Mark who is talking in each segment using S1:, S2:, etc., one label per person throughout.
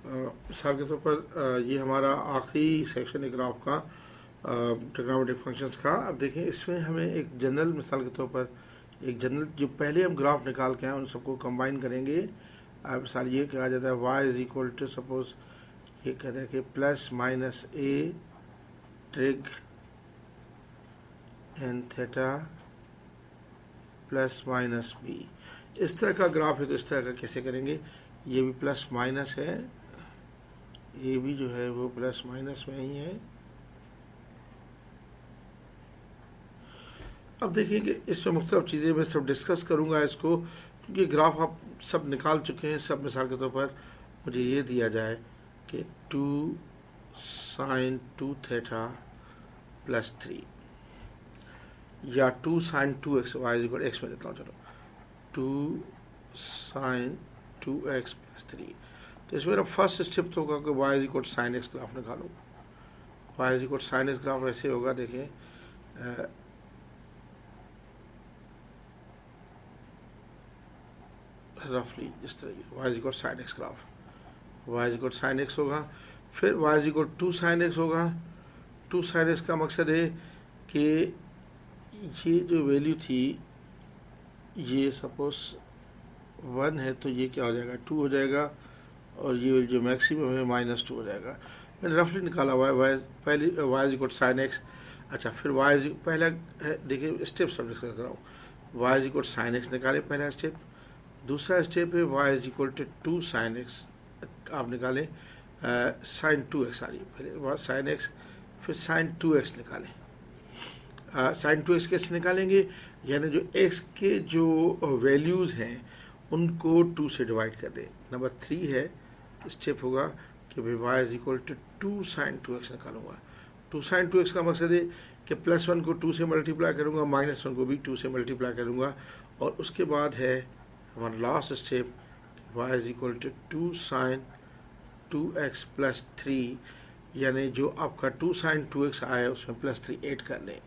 S1: मिसाल के तौर पर ये हमारा आखिरी सेक्शन है ग्राफ का, ट्रिग्नोमेट्रिक फंक्शंस का। अब देखें इसमें हमें एक जनरल, मिसाल के तौर पर एक जनरल जो पहले हम ग्राफ निकाल के हैं उन सबको कंबाइन करेंगे। अब मिसाल ये कहा जाता है y is equal to, suppose ये कहते हैं कि plus minus A trig n theta plus minus B. इस तरह का ग्राफ है तो इस तरह का कैसे करेंगे, ये भी प्लस माइनस है, ये भी जो है वो प्लस माइनस में ही है। अब देखिए कि इसमें मुख्तलिफ चीज़ें मैं सब डिस्कस करूँगा इसको, क्योंकि ग्राफ आप सब निकाल चुके हैं सब। मिसाल के तौर पर मुझे ये दिया जाए कि 2 sin 2 थीटा प्लस 3 या 2 sin 2x y equal x में देता हूँ, चलो 2 sin 2x प्लस 3। तो इसमें मेरा फर्स्ट स्टेप तो होगा कि y equal sine x graph निकालो। y equal sine x graph ऐसे होगा, देखें रफली इस तरह y equal sine x graph, y equal sine x होगा, फिर y इक्वल 2 sin x होगा। 2 sin x का मकसद है कि ये जो वैल्यू थी ये सपोज 1 है तो ये क्या हो जाएगा 2 हो जाएगा, और ये जो मैक्सिमम है -2 हो जाएगा। मैंने रफली निकाला हुआ है पहले y इक्वल साइन एक्स। अच्छा, फिर y पहला है, देखिए स्टेप सब डिस्कस कर रहा हूँ। y इक्वल साइन एक्स निकाले पहला स्टेप। दूसरा स्टेप है y equal to 2 sin x, आप निकालें sin 2x, सॉरी पहले sin x फिर sin 2x निकालें। sin 2x कैसे निकालेंगे, यानी जो x के जो वैल्यूज़ हैं उनको 2 से डिवाइड कर दें। नंबर 3 है स्टेप होगा कि भाई y is equal to 2 sin 2x निकालूंगा। 2 sin 2x का मकसद है कि +1 को 2 से मल्टीप्लाई करूंगा, -1 को भी 2 से मल्टीप्लाई करूंगा, और उसके बाद है हमारा last step y is equal to 2 sin 2x plus 3, यानी जो आपका 2 sin 2x आया उसमें +3 ऐड कर लें।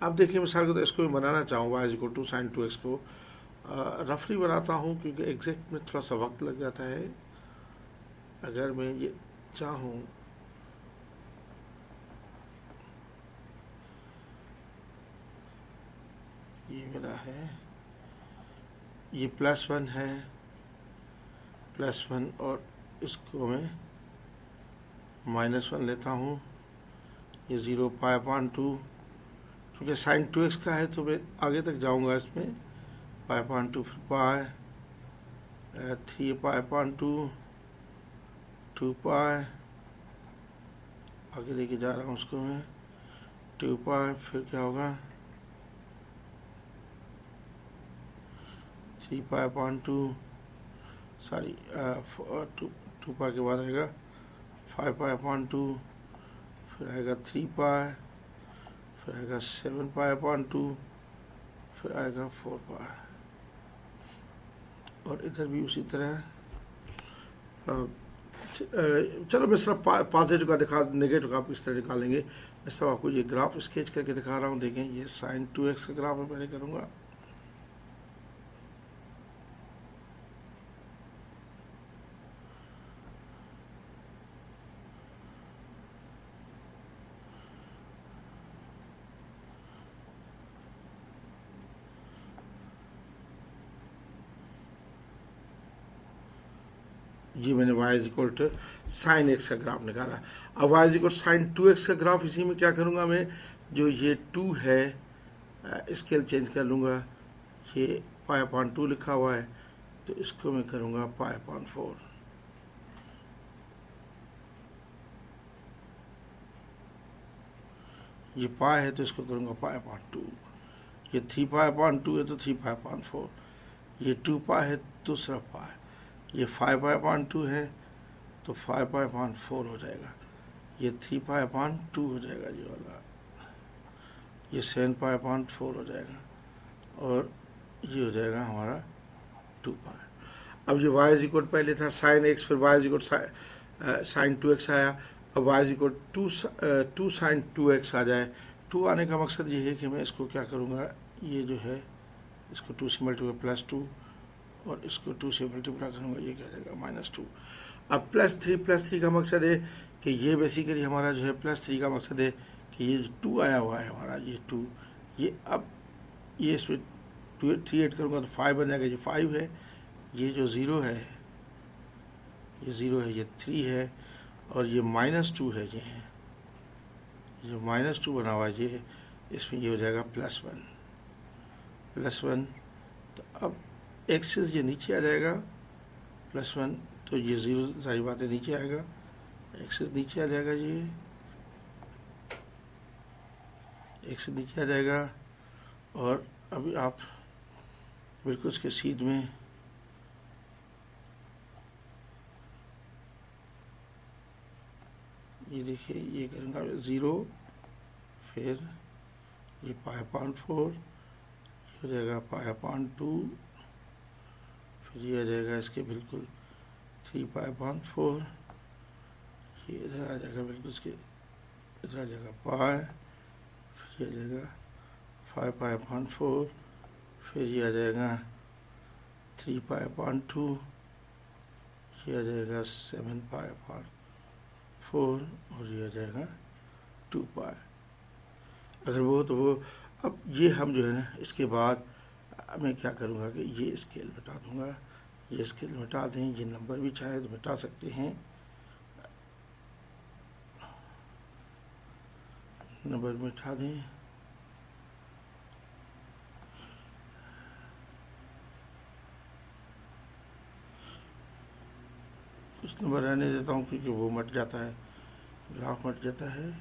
S1: अब देखिए मिसाल को तो इसको मैं बनाना चाहूँ y equal to sin 2x को रफली बनाता हूँ, क्योंकि एग्जैक्ट में थोड़ा सा वक्त लग जाता है। अगर मैं ये चाहूँ ये मेरा है, ये +1 है, +1 और इसको मैं -1 लेता हूँ, ये 0 π/2, क्योंकि sin 2x का है तो मैं आगे तक जाऊँगा इसमें। π/2 फिर पाई 3 π/2 2 पाई, आगे लेके जा रहा हूँ उसको मैं 2 पाई, फिर क्या होगा 3 π/2, सॉरी 2 पाई के बाद आएगा 5 π/2, फिर आएगा 3 पाई, फिर आएगा 7 π/2, फिर आएगा 4 पाई, और इधर भी उसी तरह। चलो मैं सिर्फ पॉजिटिव का दिखा, नेगेटिव का आप इस तरह निकालेंगे। मैं सब आपको ये ग्राफ स्केच करके दिखा रहा हूँ। देखें ये sin 2x का ग्राफ मैं पहले करूँगा। ये मैंने y equal to sine x का ग्राफ निकाला। अब y इक्वल साइन 2x का ग्राफ, इसी में क्या करूँगा मैं, जो ये 2 है स्केल चेंज कर लूँगा, ये π/2 लिखा हुआ है तो इसको मैं करूँगा π/4। ये पाई है तो इसको करूँगा π/2, ये 3 π/2 है तो 3 π/4, ये 2 पाई है तो सिर्फ पाई, ये 5 π/2 है तो 5 π/4 हो जाएगा, ये 3 π/2 हो जाएगा ये वाला, ये 7 π/4 हो जाएगा, और ये हो जाएगा हमारा 2 पाई। अब जो y इक्वल पहले था साइन एक्स, फिर y इक्वल साइन 2x आया, अब y इक्वल 2 sin 2x आ जाए। 2 आने का मकसद ये है कि मैं इसको क्या करूँगा, ये जो है इसको 2 से मल्टीप्लाई +2, और इसको 2 से मल्टीप्लाई करूँगा, ये क्या जाएगा -2। अब प्लस थ्री का मकसद है कि ये बेसिकली हमारा जो है +3 का मकसद है कि ये जो 2 आया हुआ है हमारा, ये 2, ये अब ये इसमें 3 ऐड करूँगा तो 5 बन जाएगा, ये 5 है, ये जो 0 है, ये 0 है, ये 3 है, और ये -2 है, ये है जो -2 बना हुआ है, ये इसमें ये हो जाएगा +1 तो अब एक्सिस ये नीचे आ जाएगा +1, तो ये 0 सारी बातें नीचे आएगा, एक्सिस नीचे आ जाएगा, ये एक्सिस नीचे आ जाएगा। और अभी आप बिल्कुल इसके सीध में ये देखिए, ये करूँगा 0, फिर ये π/4 हो जाएगा π/2, फिर ये आ जाएगा इसके बिल्कुल 3π/4, ये इधर आ जाएगा बिल्कुल इसके, इधर आ जाएगा पाई, फिर ये आ जाएगा 5π/4, फिर ये आ जाएगा 3π/2, ये आ जाएगा 7π/4, और ये आ जाएगा 2π। अगर वो तो वो, अब ये हम जो है ना, इसके बाद मैं क्या करूँगा कि ये स्केल मिटा दूँगा, ये स्केल मिटा दें, ये नंबर भी चाहे तो मिटा सकते हैं, नंबर मिटा दें, कुछ नंबर रहने देता हूँ क्योंकि वो मट जाता है, ग्राफ मट जाता है।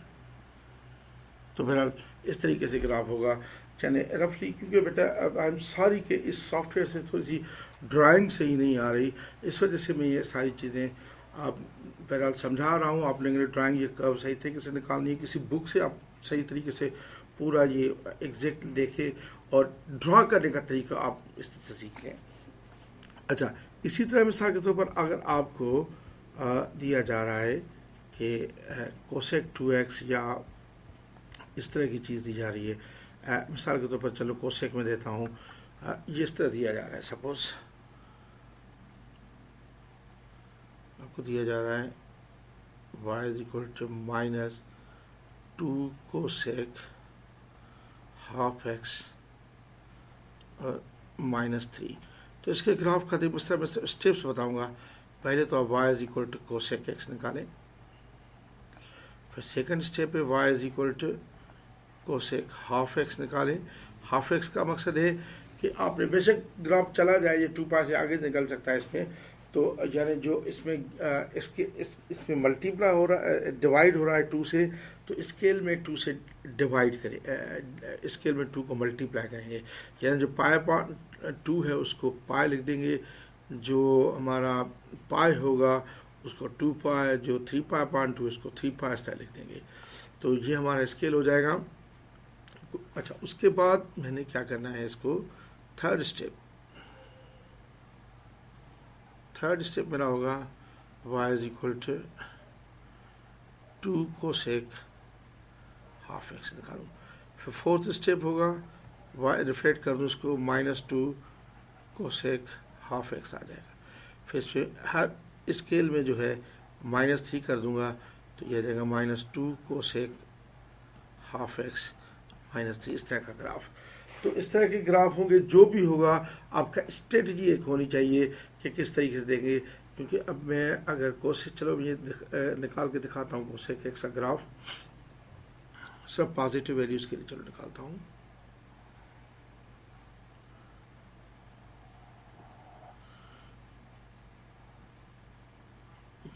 S1: तो बहरहाल इस तरीके से ग्राफ होगा, यानी रफली, क्योंकि बेटा अब आई एम सॉरी कि इस सॉफ्टवेयर से थोड़ी सी ड्राइंग सही नहीं आ रही, इस वजह से मैं ये सारी चीज़ें आप बहरहाल समझा रहा हूँ। आप लोगों ने ड्राइंग ये कर्व सही तरीके से निकालनी है, किसी बुक से आप सही तरीके से पूरा ये एग्जैक्ट देखें और ड्रा करने का तरीका आप इस तरह से सीख लें। अच्छा, इसी तरह मिसाल के तौर पर अगर आपको दिया जा रहा है कि कोसेक 2x या इस तरह की चीज़ दी जा रही है, मिसाल के तौर पर चलो कोसेक में देता हूँ, ये इस तरह दिया जा रहा है, सपोज आपको दिया जा रहा है y = -2 कोसेक हाफ x और -3। तो इसके ग्राफ का मैं स्टेप्स बताऊंगा। पहले तो आप y कोसेक x निकालें, फिर सेकंड स्टेप है y कोसेक हाफ x निकालें। हाफ x का मकसद है कि आपने बेशक ग्राफ चला जाए, ये 2π से आगे निकल सकता है इसमें, तो यानी जो इसमें इसमें मल्टीप्लाई हो रहा है, डिवाइड हो रहा है 2 से, तो स्केल में 2 से डिवाइड करें, स्केल में 2 को मल्टीप्लाई करेंगे, यानी जो π/2 है उसको पाई लिख देंगे, जो हमारा पाई होगा उसको 2π, जो 3π/2 उसको 3π इस तरह लिख देंगे, तो ये हमारा स्केल हो जाएगा। अच्छा, उसके बाद मैंने क्या करना है, इसको थर्ड स्टेप मेरा होगा y 2 कोसेक हाफ x निकालूँ। फिर फोर्थ स्टेप होगा y रिफ्लेक्ट कर दूँ उसको, -2 कोसेक हाफ x आ जाएगा। फिर इस पर हर स्केल में जो है -3 कर दूंगा, तो ये आ जाएगा -2 कोसेक हाफ x -3, इस तरह का ग्राफ। तो इस तरह के ग्राफ होंगे, जो भी होगा आपका स्ट्रेटजी एक होनी चाहिए कि किस तरीके से देंगे, क्योंकि अब मैं अगर कोसेक, चलो ये निकाल के दिखाता हूँ कोसेक x का ग्राफ, सब पॉजिटिव वैल्यूज़ के लिए, चलो निकालता हूँ।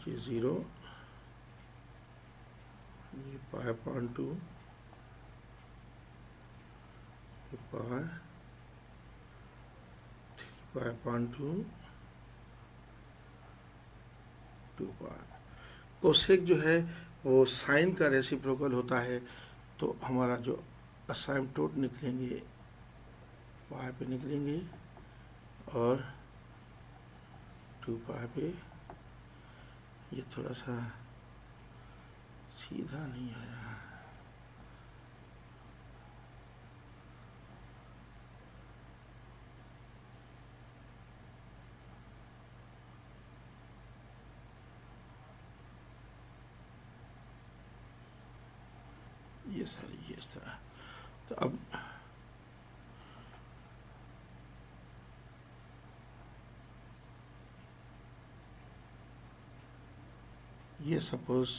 S1: ये 0, ये π/2, ये पाई 3π/2, 2π। कोसेक जो है वो साइन का रेसिप्रोकल होता है, तो हमारा जो असाइम्पटोट निकलेंगे पाई पे निकलेंगे और 2π पे, ये थोड़ा सा सीधा नहीं आया, सर ये इस तरह। तो अब ये सपोज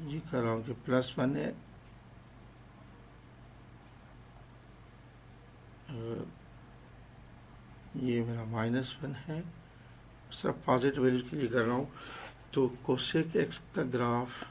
S1: ये कर रहा हूँ कि +1 है और ये मेरा -1 है, सिर्फ पॉजिटिव वैल्यू के लिए कर रहा हूँ। तो कोसेक एक्स का ग्राफ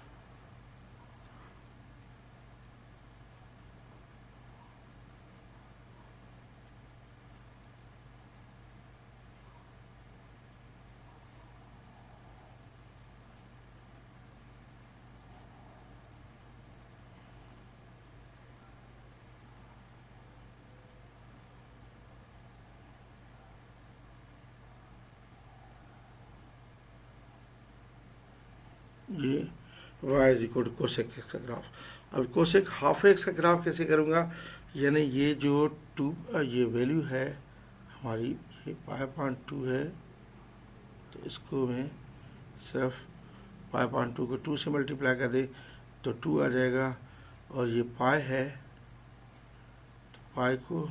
S1: ये y is equal to cosec x का ग्राफ। अब कोसेक हाफ एक्स का ग्राफ कैसे करूँगा, यानी ये जो ये वैल्यू है हमारी, ये π/2 है, तो इसको मैं सिर्फ π/2 को 2 से मल्टीप्लाई कर दे तो 2 आ जाएगा, और ये पाई है तो पाई को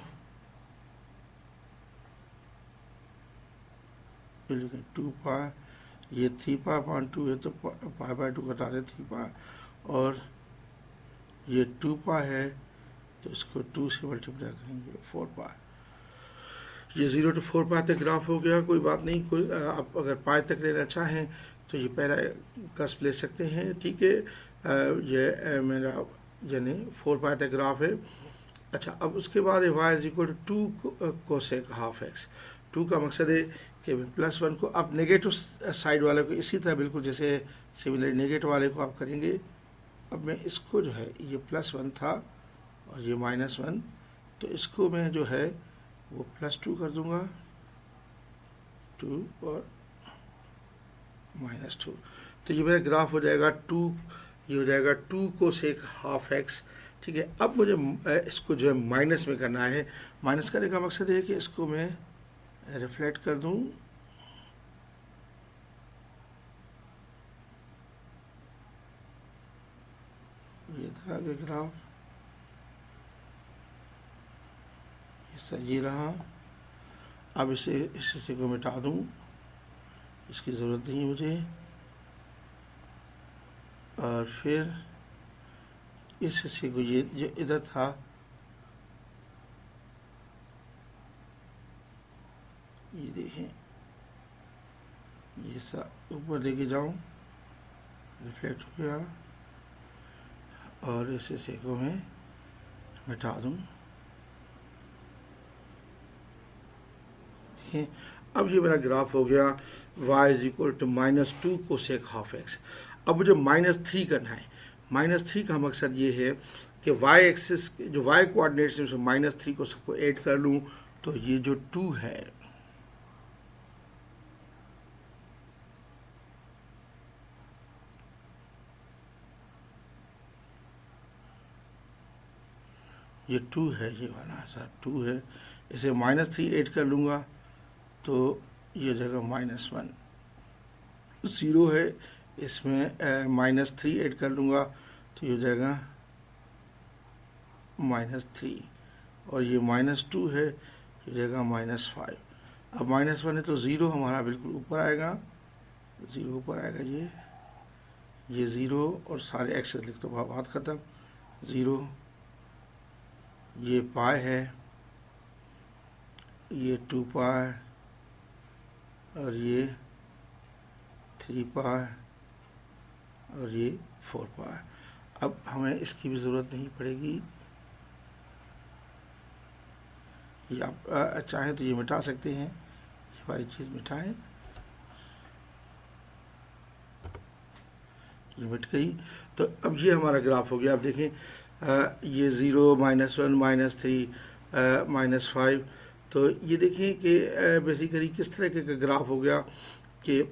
S1: 2 पाई, ये 3π/2 है तो π/2 घटा दे 3π, और ये 2 पाई है तो इसको 2 से मल्टीप्लाई करेंगे 4 पाई। ये 0 to 4 पाई तक ग्राफ हो गया, कोई बात नहीं। कोई आप अगर पाई तक लेना चाहें तो ये पहला कस्प ले सकते हैं, ठीक है। ये मेरा यानी 4 पाई तक ग्राफ है। अच्छा, अब उसके बाद y is equal to 2 cosec half x. 2 का मकसद है कि +1 को अब नेगेटिव साइड वाले को इसी तरह बिल्कुल जैसे सिमिलर नेगेटिव वाले को आप करेंगे। अब मैं इसको जो है, ये +1 था और ये -1, तो इसको मैं जो है वो +2 कर दूंगा, 2 और -2। तो ये मेरा ग्राफ हो जाएगा 2, ये हो जाएगा 2 कोसेक हाफ एक्स, ठीक है। अब मुझे इसको जो है माइनस में करना है। माइनस करने का मकसद है कि इसको मैं रिफ्लेक्ट कर दूं, ये तरह के ग्राफ, ये रहा। अब इस हिस्से को मिटा दूं, इसकी ज़रूरत नहीं मुझे, और फिर इस हिस्से को, ये जो इधर था, ये देखें, ये सा ऊपर लेके जाऊं, रिफ्लेक्ट हो गया, और इस हिस्से को मैं मिटा दूं। देखें, अब ये मेरा ग्राफ हो गया y is equal to -2 cosec half x. अब मुझे -3 करना है। -3 का मकसद ये है कि y एक्सिस जो y कोऑर्डिनेट्स है उसमें -3 को सबको ऐड कर लूँ, तो ये जो 2 है, ये 2 है, ये वाला ऐसा 2 है, इसे -3 ऐड कर लूँगा तो ये जगह -1, 0 है, इसमें -3 ऐड कर लूँगा तो ये जगह -3, और ये -2 है, ये जगह -5। अब -1 है तो 0 हमारा बिल्कुल ऊपर आएगा, 0 ऊपर आएगा, ये 0 और सारे एक्सेस लिख दो, बात ख़त्म। 0, ये पाई है, ये 2 पाई, और ये 3 पाई, और ये 4 पाई। अब हमें इसकी भी ज़रूरत नहीं पड़ेगी, ये आप चाहें तो ये मिटा सकते हैं, ये वाली चीज़ मिटाएं, ये मिट गई। तो अब ये हमारा ग्राफ हो गया। अब देखें, ये 0, -1, -3, -5, तो ये देखें कि बेसिकली किस तरह का ग्राफ हो गया कि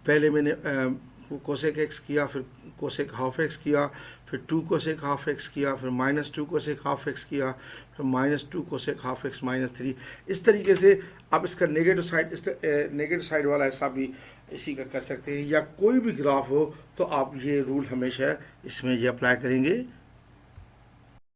S1: पहले मैंने कोसेक एक्स किया, फिर कोसेक हाफ एक्स किया, फिर 2 कोसेक हाफ एक्स किया, फिर -2 कोसेक हाफ एक्स किया, फिर -2 कोसेक हाफ एक्स -3। इस तरीके से आप इसका नेगेटिव साइड वाला हिसाब भी इसी का कर सकते हैं, या कोई भी ग्राफ हो तो आप ये रूल हमेशा इसमें ये अप्लाई करेंगे